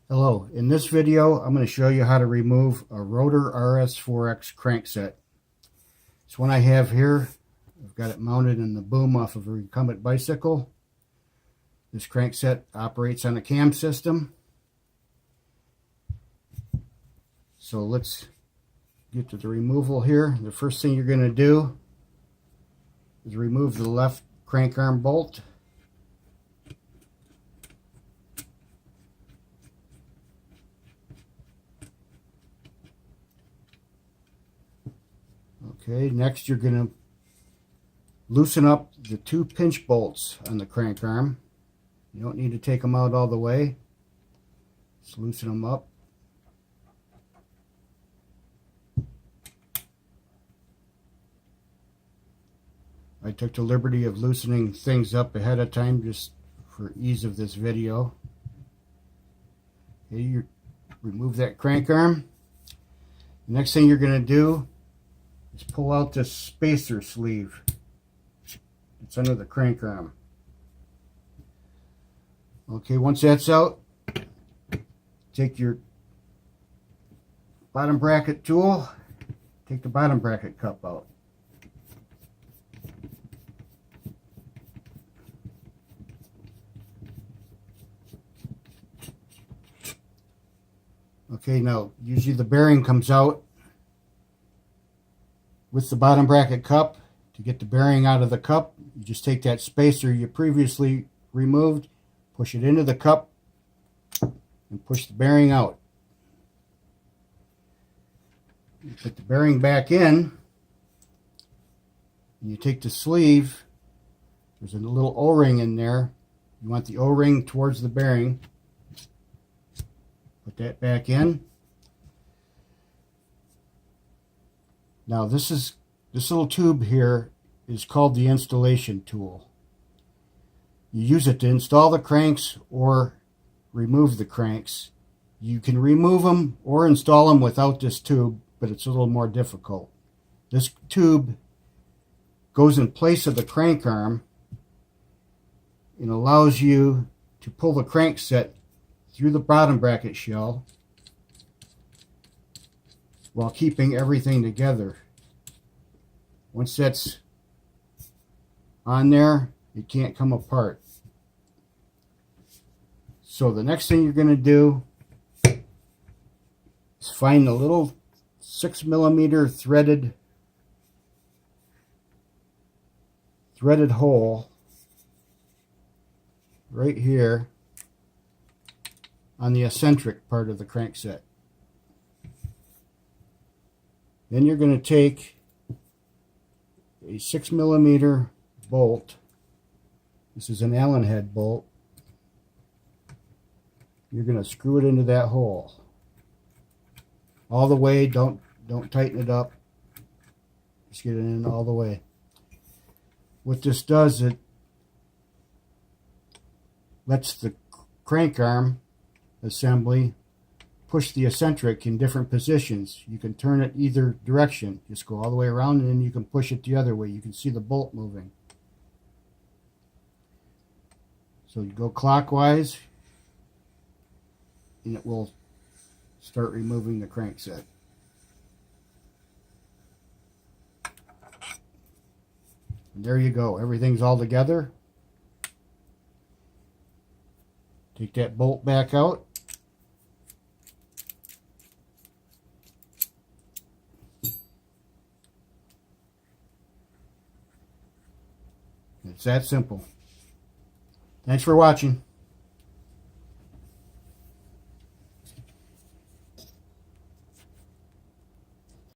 Hello, in this video I'm going to show you how to remove a Rotor RS4X crankset. This one I have here, I've got it mounted in the boom off of a recumbent bicycle. This crankset operates on a cam system. So let's get to the removal here. The first thing you're going to do is remove the left crank arm bolt. Okay, next you're going to loosen up the two pinch bolts on the crank arm. You don't need to take them out all the way. Just loosen them up. I took the liberty of loosening things up ahead of time just for ease of this video. Okay, you remove that crank arm. The next thing you're going to do is pull out this spacer sleeve. It's under the crank arm. Okay, once that's out, take your bottom bracket tool, take the bottom bracket cup out. Okay, now usually the bearing comes out with the bottom bracket cup. To get the bearing out of the cup, you just take that spacer you previously removed, push it into the cup, and push the bearing out. You put the bearing back in, and you take the sleeve. There's a little O-ring in there. You want the O-ring towards the bearing. Put that back in. Now this little tube here is called the installation tool. You use it to install the cranks or remove the cranks. You can remove them or install them without this tube, but it's a little more difficult. This tube goes in place of the crank arm and allows you to pull the crankset through the bottom bracket shell while keeping everything together. Once that's on there, it can't come apart. So the next thing you're going to do is find a little 6mm threaded hole right here on the eccentric part of the crankset. Then you're going to take a 6mm bolt. This is an Allen head bolt. You're going to screw it into that hole all the way. Don't tighten it up. Just get it in all the way. What this does, it lets the crank arm assembly push the eccentric in different positions. You can turn it either direction. Just go all the way around, and then you can push it the other way. You can see the bolt moving. So you go clockwise, and it will start removing the crankset. And there you go. Everything's all together. Take that bolt back out. It's that simple. Thanks for watching.